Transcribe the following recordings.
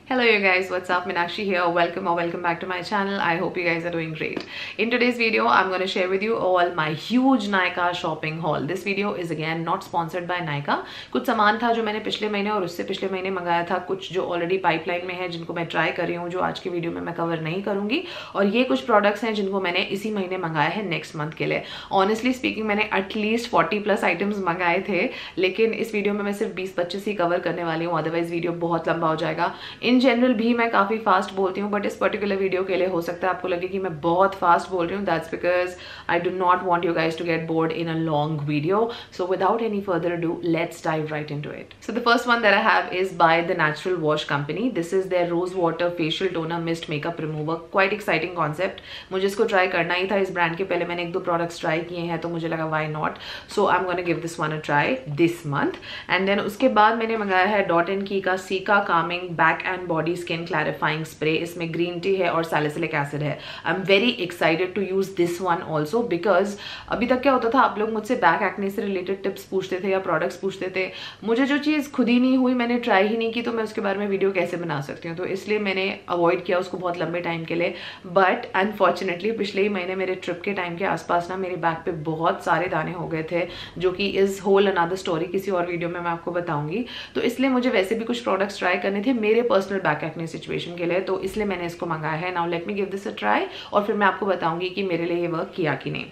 Hello you guys, what's up? Meenakshi here. Welcome back to my channel. I hope you guys are doing great. In today's video, I'm going to share with you all my huge Nykaa shopping haul. This video is again not sponsored by Nykaa. कुछ सामान था जो मैंने पिछले महीने और उससे पिछले महीने मंगाया था, कुछ जो ऑलरेडी पाइपलाइन में है जिनको मैं ट्राई कर रही हूँ, जो आज की वीडियो में मैं कवर नहीं करूंगी, और ये कुछ प्रोडक्ट्स हैं जिनको मैंने इसी महीने मंगाया है नेक्स्ट मंथ के लिए. ऑनेस्टली स्पीकिंग मैंने एटलीस्ट 40+ आइटम्स मंगाए थे, लेकिन इस वीडियो में मैं सिर्फ 20-25 ही कवर करने वाली हूँ, अदरवाइज वीडियो बहुत लंबा हो जाएगा. इन जनरल भी मैं काफ़ी फास्ट बोलती हूँ, बट इस पर्टिकुलर वीडियो के लिए हो सकता है आपको लगे कि मैं बहुत फास्ट बोल रही हूँ. That's because I do not want you guys to get bored in a long video. So without any further do, let's dive right into it. So the first one that I have is by the Natural Wash company. This is their rose water facial toner mist makeup remover. Quite exciting concept. मुझे इसको try करना ही था. इस brand के पहले मैंने 1-2 products try किए हैं, तो मुझे लगा why not. So I am gonna give this one a try this month. And then उसके बाद मैंने मंगाया है डॉट एंड की का cica calming back and body skin clarifying spray. इसमें ग्रीन टी है और सैलिसिलिक एसिड है. I am very excited to use this one also, because अभी तक क्या होता था, आप लोग मुझसे बैक एक्ने से रिलेटेड टिप्स पूछते थे या प्रोडक्ट्स पूछते थे. मुझे जो चीज़ खुद ही नहीं हुई, मैंने ट्राई ही नहीं की, तो मैं उसके बारे में वीडियो कैसे बना सकती हूँ. तो इसलिए मैंने अवॉइड किया उसको बहुत लंबे टाइम के लिए. बट अनफॉर्चुनेटली पिछले ही महीने मेरे ट्रिप के टाइम के आसपास ना मेरे बैक पे बहुत सारे दाने हो गए थे, जो कि इज होल अनदर स्टोरी. किसी और वीडियो में मैं आपको बताऊंगी. तो इसलिए मुझे वैसे भी कुछ प्रोडक्ट्स ट्राई करने थे मेरे पर्सनल बैक एक्ने सिचुएशन के लिए, तो इसलिए मैंने इसको मंगाया है. Now let me give this a try, और फिर मैं आपको बताऊंगी कि मेरे लिए ये वर्क किया कि नहीं.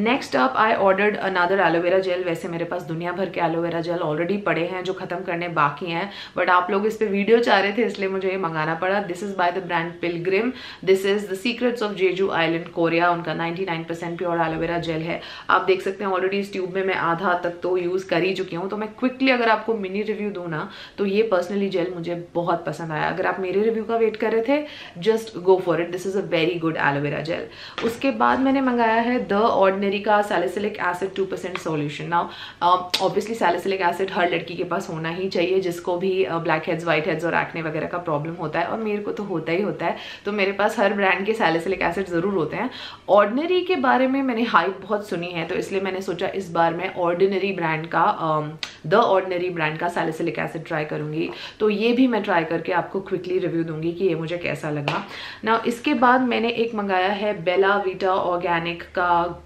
Next up I ordered another aloe vera gel. वैसे मेरे पास दुनिया भर के एलोवेरा जेल ऑलरेडी पड़े हैं जो खत्म करने बाकी हैं, बट आप लोग इस पे वीडियो चाह रहे थे, इसलिए मुझे ये मंगाना पड़ा. This is by the brand Pilgrim. This is the secrets of Jeju island Korea. उनका 99% प्योर एलोवेरा जेल है. आप देख सकते हैं ऑलरेडी इस ट्यूब में मैं आधा तक तो यूज कर ही चुकी हूँ. तो मैं क्विकली अगर आपको मिनी रिव्यू दूँ ना, तो ये पर्सनली जेल मुझे बहुत पसंद आया. अगर आप मेरे रिव्यू का वेट कर रहे थे, just go for it. This is a very good aloe vera gel. उसके बाद मैंने मंगाया है द ऑर्डिनरी का salicylic acid 2% solution. Now obviously salicylic acid हर लड़की के पास होना ही चाहिए जिसको भी ब्लैक हेड्स, व्हाइट हेड्स और एक्ने वगैरह का प्रॉब्लम होता है, और मेरे को तो होता ही होता है. तो मेरे पास हर ब्रांड के सैलिसिलिक एसिड जरूर होते हैं. ऑर्डिनरी के बारे में मैंने हाइप बहुत सुनी है, तो इसलिए मैंने सोचा इस बार मैं ऑर्डिनरी ब्रांड का द ऑर्डिनरी ब्रांड का सैलिसिलिक एसिड ट्राई करूंगी. तो ये भी मैं ट्राई करके आपको क्विकली रिव्यू दूंगी कि ये मुझे कैसा लगा. नाउ इसके बाद मैंने एक मंगाया है बेला वीटा ऑर्गेनिक का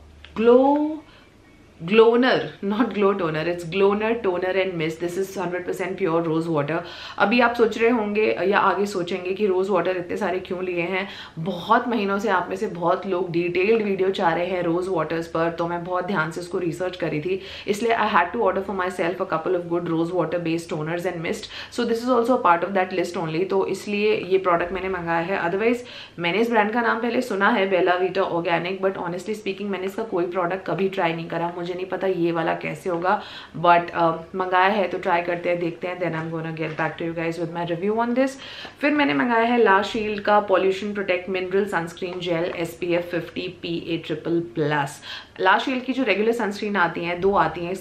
glowner, not glow toner, it's glowner toner and mist. This is 100% pure rose water. अभी आप सोच रहे होंगे या आगे सोचेंगे कि रोज वाटर इतने सारे क्यों लिए हैं. बहुत महीनों से आप में से बहुत लोग डिटेल्ड वीडियो चाह रहे हैं रोज वाटर्स पर, तो मैं बहुत ध्यान से उसको रिसर्च करी थी. इसलिए I had to order for my self a couple of good rose water based toners and mist. So this is also part of that list only. तो इसलिए ये प्रोडक्ट मैंने मंगाया है. अदरवाइज मैंने इस ब्रांड का नाम पहले सुना है, बेला Vita organic, but honestly speaking मैंने इसका कोई प्रोडक्ट कभी ट्राई नहीं करा. मुझे नहीं पता ये वाला कैसे होगा, बट मंगाया है तो ट्राई करते हैं, देखते हैं. Then I am gonna get back to you guys with my review on this. फिर मैंने मंगाया है ला शील्ड का pollution protect mineral sunscreen gel SPF 50 PA++. La Shield की जो रेगुलर सनस्क्रीन आती हैं, 2 आती हैं,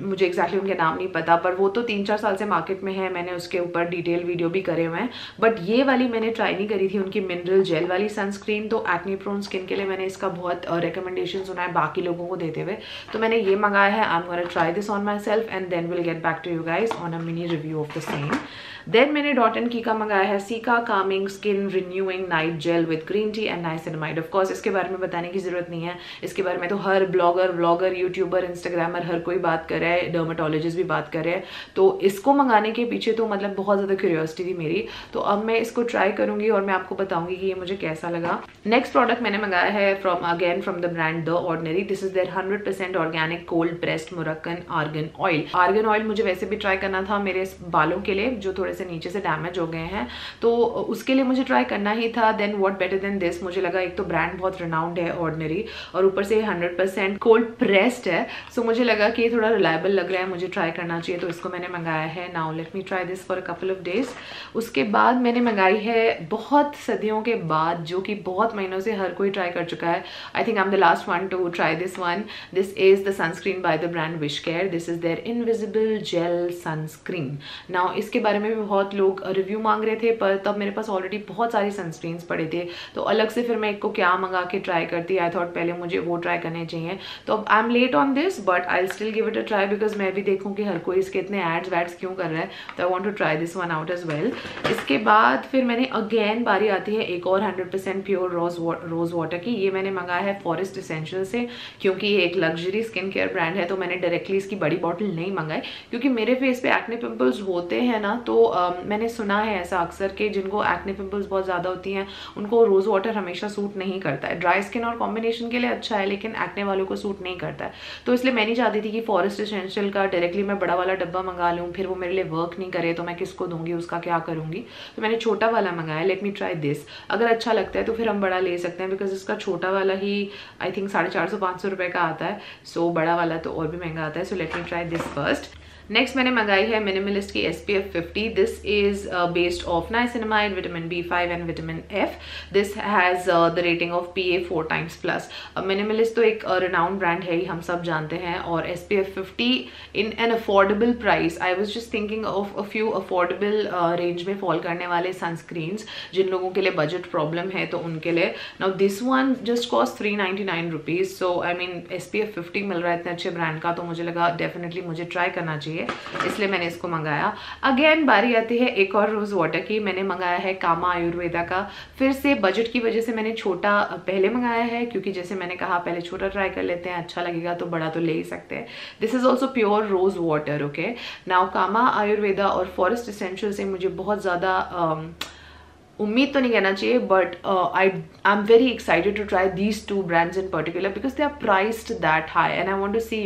मुझे एक्जैक्टली उनके नाम नहीं पता, पर वो तो 3-4 साल से मार्केट में है. मैंने उसके ऊपर डिटेल वीडियो भी करे हुए हैं, बट ये वाली मैंने ट्राई नहीं करी थी, उनकी मिनरल जेल वाली सनस्क्रीन. तो एक्ने प्रोन स्किन के लिए मैंने इसका बहुत रिकमेंडेशन सुना है बाकी लोगों को देते हुए, तो मैंने ये मंगाया है. I am gonna try this on my self and then will get back to you guys on a mini review of the same. Then मैंने डॉट एंड की का मंगाया है cica calming skin renewing night gel with green tea and niacinamide. Of course इसके बारे में बताने की जरूरत नहीं है. इसके बारे में तो हर ब्लॉगर, यूट्यूबर, इंस्टाग्रामर हर कोई बात कर रहा है, डर्माटोलॉजिस्ट भी बात कर रहे हैं. तो इसको मंगाने के पीछे तो मतलब बहुत ज़्यादा क्यूरियोसिटी थी मेरी. तो अब मैं इसको ट्राई करूंगी और मैं आपको बताऊंगी कि ये मुझे कैसा लगा. नेक्स्ट प्रोडक्ट मैंने मंगाया है from the brand The Ordinary. This is their 100% organic cold pressed Moroccan argan oil. Argan oil मुझे वैसे भी ट्राई करना था मेरे बालों के लिए जो थोड़े से नीचे से डैमेज हो गए हैं, तो उसके लिए मुझे ट्राई करना ही था. Then what better than this. मुझे लगा एक तो ब्रांड बहुत रिनाउंड है ऑर्डिनरी, और ऊपर से 100% कोल्ड प्रेस्ड है, सो मुझे लगा कि ये थोड़ा रिलायबल लग रहा है, मुझे ट्राई करना चाहिए, तो इसको मैंने मंगाया है. Now let me try this for a couple of days. उसके बाद मैंने मंगाई है बहुत सदियों के बाद, जो कि बहुत महीनों से हर कोई ट्राई कर चुका है. I think I am the last one to try this one. This is the sunscreen by the brand Wish Care. This is their invisible gel sunscreen. Now इसके बारे में भी बहुत लोग रिव्यू मांग रहे थे, पर तब मेरे पास ऑलरेडी बहुत सारी सनस्क्रीन्स पड़े थे, तो अलग से फिर मैं एक को क्या मंगा के ट्राई करती। आई थॉट पहले मुझे वो ट्राई करने चाहिए, तो अब I am late on this but I still give it a try because मैं भी देखूँ कि हर कोई इसके इतने एड्स वैड्स क्यों कर रहा है, तो I want to try this one out as well. इसके बाद फिर मैंने अगेन बारी आती है एक और 100% प्योर रोज वाटर की। ये मैंने मंगाया है फॉरेस्ट एसेंशियल से, क्योंकि ये एक लग्जरी स्किन केयर ब्रांड है, तो मैंने डायरेक्टली इसकी बड़ी बॉटल नहीं मंगाई, क्योंकि मेरे फेस पे एक्ने पिंपल्स होते हैं ना, तो मैंने सुना है ऐसा अक्सर कि जिनको एक्ने पिंपल्स बहुत ज़्यादा होती हैं उनको रोज़ वाटर हमेशा सूट नहीं करता है। ड्राई स्किन और कॉम्बिनेशन के लिए अच्छा है, लेकिन एक्ने वालों को सूट नहीं करता है। तो इसलिए मैं नहीं चाहती थी कि फॉरेस्ट एसेंशियल का डायरेक्टली मैं बड़ा वाला डब्बा मंगा लूँ, फिर वो मेरे लिए वर्क नहीं करे तो मैं किसको दूंगी, उसका क्या करूँगी। तो मैंने छोटा वाला मंगाया। Late me try this. अगर अच्छा लगता है तो फिर हम बड़ा ले सकते हैं, बिकॉज इसका छोटा वाला ही आई थिंक 450-500 रुपये का आता है, सो बड़ा वाला तो और भी महंगा आता है। सो let me try this first. Next मैंने मंगाई है मिनिमलिस्ट की SPF 50। This is based of niacinamide, vitamin B5 and vitamin F। This has the rating of PA 4x+। Minimalist तो एक रिनाउंड ब्रांड है ही, हम सब जानते हैं, और SPF 50 in an affordable price. I was just thinking of a few affordable range में fall करने वाले सनस्क्रीन्स जिन लोगों के लिए बजट प्रॉब्लम है, तो उनके लिए। Now this one just cost 399 rupees. So I mean SPF 50 मिल रहा है इतने अच्छे ब्रांड का, तो मुझे लगा डेफिनेटली मुझे ट्राई करना चाहिए, इसलिए मैंने इसको मंगाया। अगेन बारी आती है एक और रोज वाटर की। मैंने मंगाया है कामा आयुर्वेदा का। फिर से बजट की वजह से मैंने छोटा पहले मंगाया है, क्योंकि जैसे मैंने कहा पहले छोटा ट्राई कर लेते हैं, अच्छा लगेगा तो बड़ा तो ले ही सकते हैं। This is also pure rose water. Okay, now Kama Ayurveda और फॉरेस्ट एसेंशियल से मुझे बहुत ज़्यादा उम्मीद तो नहीं कहना चाहिए, but I am very excited to try these two brands in particular because they are priced that high, and I want to see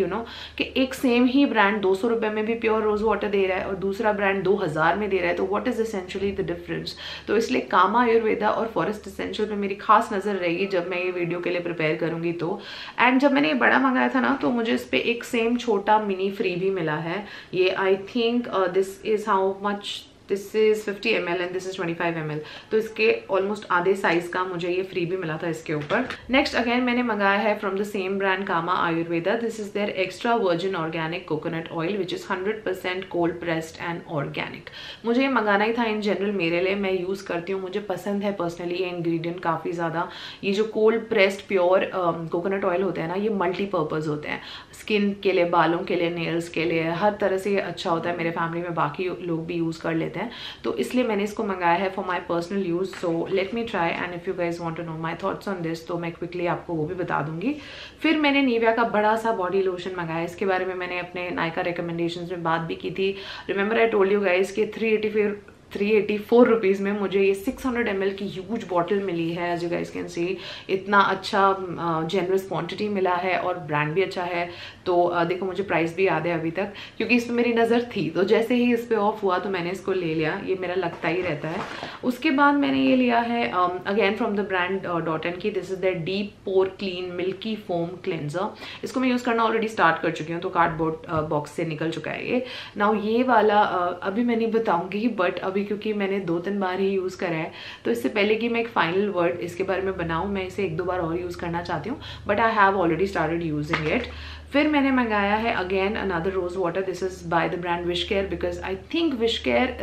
कि एक सेम ही ब्रांड 200 रुपये में भी प्योर रोज वाटर दे रहा है और दूसरा ब्रांड 2000 में दे रहा है, तो what is essentially the difference. तो इसलिए कामा आयुर्वेदा और फॉरेस्ट एसेंशियल पे मेरी खास नज़र रहेगी जब मैं ये वीडियो के लिए प्रिपेयर करूंगी तो। एंड जब मैंने ये बड़ा मंगाया था ना, तो मुझे इस पर एक सेम छोटा मिनी फ्री भी मिला है। ये I think this is how much, this is 50 ml and this is 25 ml, तो इसके ऑलमोस्ट आधे साइज का मुझे ये फ्री भी मिला था इसके ऊपर। नेक्स्ट अगेन मैंने मंगाया है from the same brand Kama Ayurveda. This is their extra virgin organic coconut oil which is 100% cold pressed and organic. मुझे ये मंगाना ही था इन जनरल मेरे लिए, मैं यूज़ करती हूँ, मुझे पसंद है पर्सनली ये इंग्रेडिएंट काफ़ी ज़्यादा। ये जो cold pressed pure coconut oil होते हैं ना, ये मल्टीपर्पज़ होते हैं, स्किन के लिए, बालों के लिए, नेल्स के लिए, हर तरह से ये अच्छा होता है। मेरे फैमिली में बाकी लोग भी यूज़ कर लेते हैं, तो इसलिए मैंने इसको मंगाया है for my personal use. So let me try and if you guys want to know my thoughts on this, तो मैं क्विकली आपको वो भी बता दूंगी। फिर मैंने निविया का बड़ा सा बॉडी लोशन मंगाया। इसके बारे में मैंने अपने नायका रिकमेंडेशंस में बात भी की थी। Remember I told you guys कि 384 रुपीज़ में मुझे ये 600 ml की ह्यूज बॉटल मिली है। As you guys can see, इतना अच्छा जेनरस क्वांटिटी मिला है और ब्रांड भी अच्छा है। तो देखो मुझे प्राइस भी याद है अभी तक, क्योंकि इस पर मेरी नज़र थी, तो जैसे ही इस पर ऑफ हुआ तो मैंने इसको ले लिया। ये मेरा लगता ही रहता है। उसके बाद मैंने ये लिया है अगेन फ्रॉम द ब्रांड डॉटन की। This is the deep pore clean milky foam cleanser. इसको मैं यूज़ करना ऑलरेडी स्टार्ट कर चुकी हूँ, तो कार्डबोर्ड बॉक्स से निकल चुका है ये। नाउ ये वाला अभी मैं नहीं बताऊँगी, बट अभी क्योंकि मैंने 2-3 बार ही यूज़ करा है, तो इससे पहले कि मैं एक फाइनल वर्ड इसके बारे में बनाऊँ, मैं इसे 1-2 बार और यूज़ करना चाहती हूँ, but I have already started using it. फिर मैंने मंगाया है again another rose water. This is by the brand Wish Care, because I think Wish Care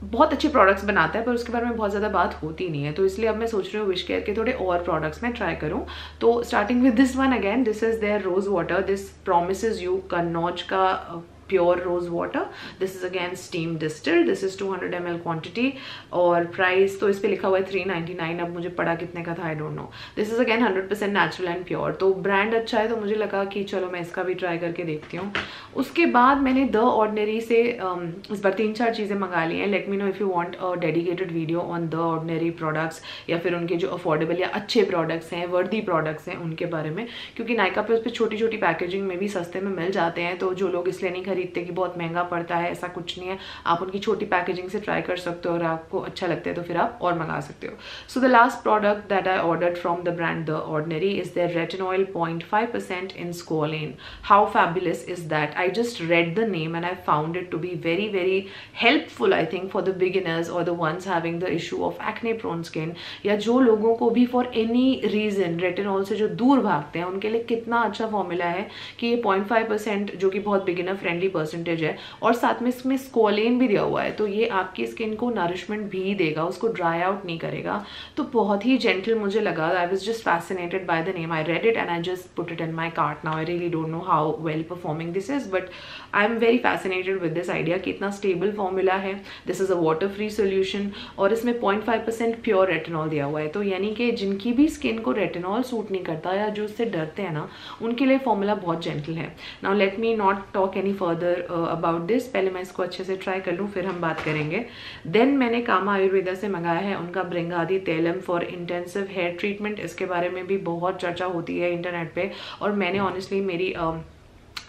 बहुत अच्छे प्रोडक्ट्स बनाता है, पर उसके बारे में बहुत ज़्यादा बात होती नहीं है, तो इसलिए अब मैं सोच रही हूँ विश केयर के थोड़े और प्रोडक्ट्स मैं ट्राई करूँ। तो starting with this one again, this is their rose water. This promises you Kannauj का pure rose water. This is again steam distilled. This is 200 ml quantity, और प्राइस तो इस पे लिखा हुआ है 399। अब मुझे पड़ा कितने का था I don't know. This is again 100% natural and pure, तो ब्रांड अच्छा है, तो मुझे लगा कि चलो मैं इसका भी ट्राई करके देखती हूँ। उसके बाद मैंने द ऑर्डिनरी से इस बार 3-4 चीज़ें मंगा ली हैं। Let me know if you want a dedicated video on the ordinary products, या फिर उनके जो अफोर्डेबल या अच्छे प्रोडक्ट्स हैं, वर्दी प्रोडक्ट्स हैं, उनके बारे में, क्योंकि नायका पे उस पर छोटी छोटी पैकेजिंग में भी सस्ते में मिल जाते हैं। तो जो लोग इसलिए नहीं खरीदते कि बहुत महंगा पड़ता है, ऐसा कुछ नहीं है। आप उनकी छोटी पैकेजिंग से ट्राई कर सकते हो, और आपको अच्छा लगता है तो फिर आप और मंगा सकते हो। So the last product that I ordered from the brand The Ordinary is their retinol 0.5% in squalane. How fabulous is that? I just read the name and I found it to be very very helpful, I think, for the beginners or the ones having the issue of acne prone skin, या जो लोगों को भी for any reason retinol से जो दूर भागते हैं, उनके लिए कितना अच्छा फॉर्मूला है कि ये 0.5% जो कि बहुत बिगिनर फ्रेंडली 20% है, और साथ में इसमें स्कोलेन भी दिया हुआ है, तो ये आपकी स्किन को नरिशमेंट भी देगा, उसको ड्राई आउट नहीं करेगा। तो बहुत ही जेंटल मुझे लगा। I was just fascinated by the name, I read it and I just put it in my cart now. I really don't know how well performing this is, but I am very fascinated with this idea कि इतना stable formula है। This is a water free solution और इसमें 0.5% pure retinol दिया हुआ है, तो यानी कि जिनकी भी स्किन को रेटिनॉल सूट नहीं करता या जो उससे डरते हैं ना, उनके लिए फॉर्मूला बहुत जेंटल है। Now let me not talk any further about this, पहले मैं इसको अच्छे से ट्राई कर लूँ, फिर हम बात करेंगे। देन मैंने कामा आयुर्वेदा से मंगाया है उनका Bringadi Telam for intensive hair treatment. इसके बारे में भी बहुत चर्चा होती है इंटरनेट पे, और मैंने ऑनेस्टली मेरी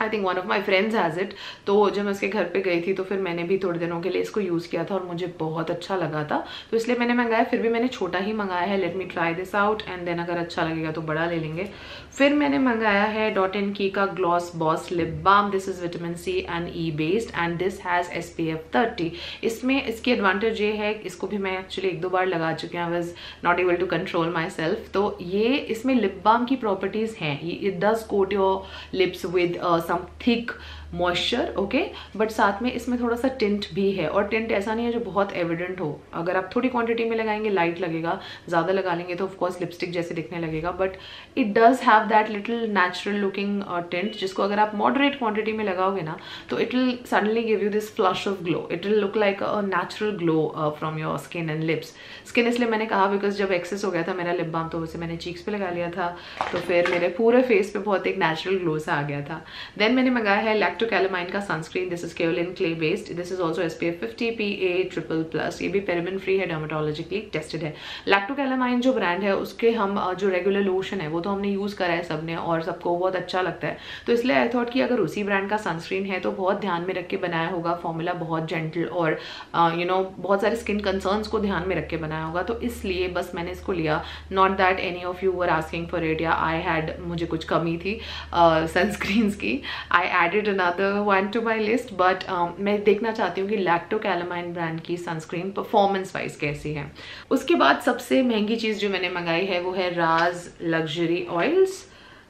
I think one of my friends has it, तो जब मैं उसके घर पे गई थी तो फिर मैंने भी थोड़े दिनों के लिए इसको यूज़ किया था और मुझे बहुत अच्छा लगा था, तो इसलिए मैंने मंगाया। फिर भी मैंने छोटा ही मंगाया है, let me try this out and then अगर अच्छा लगेगा तो बड़ा ले लेंगे। फिर मैंने मंगाया है डॉट एंड की का gloss boss lip balm. This is vitamin C and E based and this has SPF 30। इसमें इसकी एडवांटेज ये है, इसको भी मैं एक्चुअली 1-2 बार लगा चुकी हूँ, I was not able to control my self. तो ये इसमें लिप बाम की प्रॉपर्टीज़ हैं, it does coat your lips with some thick moisture, okay, but साथ में इसमें थोड़ा सा टिंट भी है, और टिंट ऐसा नहीं है जो बहुत एविडेंट हो। अगर आप थोड़ी क्वांटिटी में लगाएंगे लाइट लगेगा, ज़्यादा लगा लेंगे तो ऑफकोर्स लिपस्टिक जैसे दिखने लगेगा, but it does have that little natural looking tint, जिसको अगर आप मॉडरेट क्वांटिटी में लगाओगे ना तो it will suddenly give you this flush of glow, it will look like a natural glow from your skin and lips. Skin इसलिए मैंने कहा बिकॉज जब एक्सेस हो गया था मेरा लिप बाम तो उसे मैंने चीक्स पे लगा लिया था, तो फिर मेरे पूरे फेस पे बहुत एक नेचुरल ग्लो सा आ गया था। देन मैंने मंगाया है लैक्टोकैलामाइन का sunscreen. This is kaolin clay based, this is also SPF 50 PA+++, ये भी पैराबेन फ्री है, डर्मेटोलॉजिकली टेस्टेड है। लैक्टोकैलामाइन जो ब्रांड है उसके हम जो रेगुलर लोशन है वो तो हमने यूज़ करा है सबने और सबको बहुत अच्छा लगता है, तो इसलिए आई थॉट कि अगर उसी ब्रांड का सनस्क्रीन है तो बहुत ध्यान में रख के बनाया होगा, फॉर्मूला बहुत जेंटल और बहुत सारे स्किन कंसर्न्स को ध्यान में रख के बनाया होगा, तो इसलिए बस मैंने इसको लिया। Not that any of you were asking for it, yeah I had, मुझे कुछ कमी थी सनस्क्रीन्स की, I added another one to my list, but मैं देखना चाहती हूँ कि लैक्टोकैलामाइन ब्रांड की सनस्क्रीन परफॉर्मेंस वाइज कैसी है। उसके बाद सबसे महंगी चीज़ जो मैंने मंगाई है वो है राज लग्जरी ऑयल्स।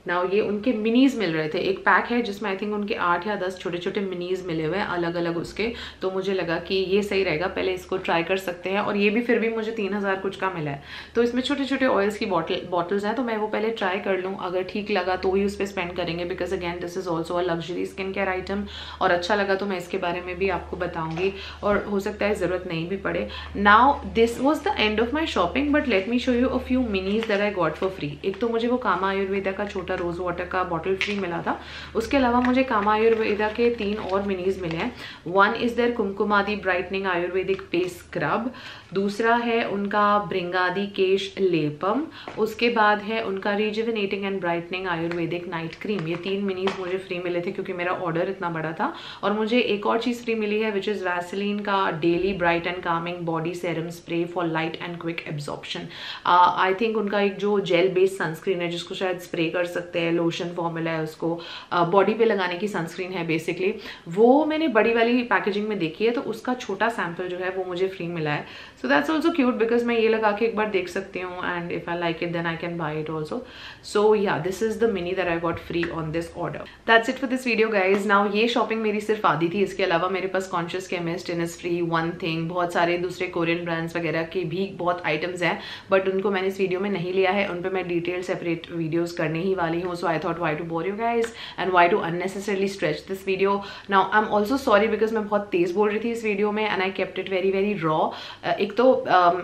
नाउ ये उनके मिनीज मिल रहे थे, एक पैक है जिसमें आई थिंक उनके 8 या 10 छोटे छोटे मिनीज मिले हुए हैं अलग अलग उसके, तो मुझे लगा कि ये सही रहेगा, पहले इसको ट्राई कर सकते हैं, और ये भी फिर भी मुझे 3000 कुछ का मिला है, तो इसमें छोटे छोटे ऑयल्स की बॉटल्स हैं, तो मैं वो पहले ट्राई कर लूँ, अगर ठीक लगा तो ही उस पर स्पेंड करेंगे, because again this is also a luxury skin care item, और अच्छा लगा तो मैं इसके बारे में भी आपको बताऊंगी, और हो सकता है ज़रूरत नहीं भी पड़े। Now this was the end of my shopping, but let me show you a few minis that I got for free. एक तो मुझे वो कामा आयुर्वेदा का छोटा रोज वाटर का बॉटल फ्री मिला था, उसके अलावा मुझे कामा आयुर्वेदा के 3 और मिनीज मिले हैं। One is there Kumkumadi brightening ayurvedic face scrub, दूसरा है उनका ब्रिंगादी केश लेपम, उसके बाद है उनका rejuvenating and brightening Ayurvedic night cream. ये 3 मिनीज मुझे फ्री मिले थे क्योंकि मेरा ऑर्डर इतना बड़ा था। और मुझे एक और चीज़ फ्री मिली है विच इज़ वैसलीन का daily bright and Kameng body serum spray for light and quick absorption. I think उनका एक जो जेल बेस्ड सनस्क्रीन है जिसको शायद स्प्रे कर सकते हैं, लोशन फॉर्मूला है, उसको बॉडी पे लगाने की सनस्क्रीन है बेसिकली, वो मैंने बड़ी वाली पैकेजिंग में देखी है, तो उसका छोटा सैंपल जो है वो मुझे फ्री मिला है। So that's also cute because मैं ये लगा के एक बार देख सकती हूँ, and if I like it then I can buy it also. So yeah this is the mini that I got free on this order. That's it for this video guys. Now ये shopping मेरी सिर्फ आधी थी, इसके अलावा मेरे पास conscious chemist, innisfree, one thing, बहुत सारे दूसरे कोरियन ब्रांड्स वगैरह के भी बहुत आइटम्स हैं, बट उनको मैंने इस वीडियो में नहीं लिया है, उन पर मैं डिटेल सेपरेट वीडियोज करने ही वाली हूँ। So I thought why to bore you guys and why to unnecessarily stretch this video. Now I am also sorry because मैं बहुत तेज बोल रही थी इस वीडियो में, and I kept it very very raw. एक तो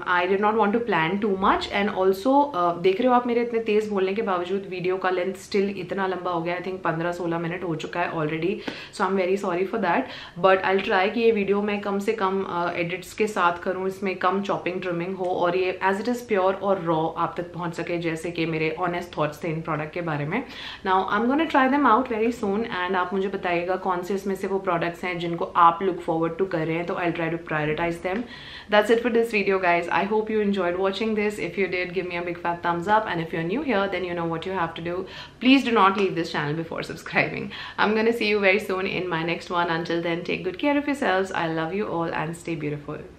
I did not want to plan too much, and also देख रहे हो आप मेरे इतने तेज बोलने के बावजूद वीडियो का लेंथ स्टिल इतना लंबा हो गया, आई थिंक 15-16 मिनट हो चुका है already, so I am very sorry for that, but I will try कि ये वीडियो मैं कम से कम एडिट्स के साथ करूँ, इसमें कम चॉपिंग ट्रिमिंग हो, और ये एज इट इज़ प्योर और रॉ आप तक पहुँच सके, जैसे कि मेरे ऑनेस्ट थॉट्स थे इन प्रोडक्ट के बारे में। Now I am gonna try them out very soon, and आप मुझे बताइएगा कौन से इसमें से वो प्रोडक्ट्स हैं जिनको आप लुक फॉरवर्ड टू कर रहे हैं, तो I try to prioritise them. That's it for this video guys. I hope you enjoyed watching this. If you did, give me a big fat thumbs up, and if you're new here then you know what you have to do. Please do not leave this channel before subscribing. I'm gonna see you very soon in my next one. Until then, take good care of yourselves. I love you all and stay beautiful.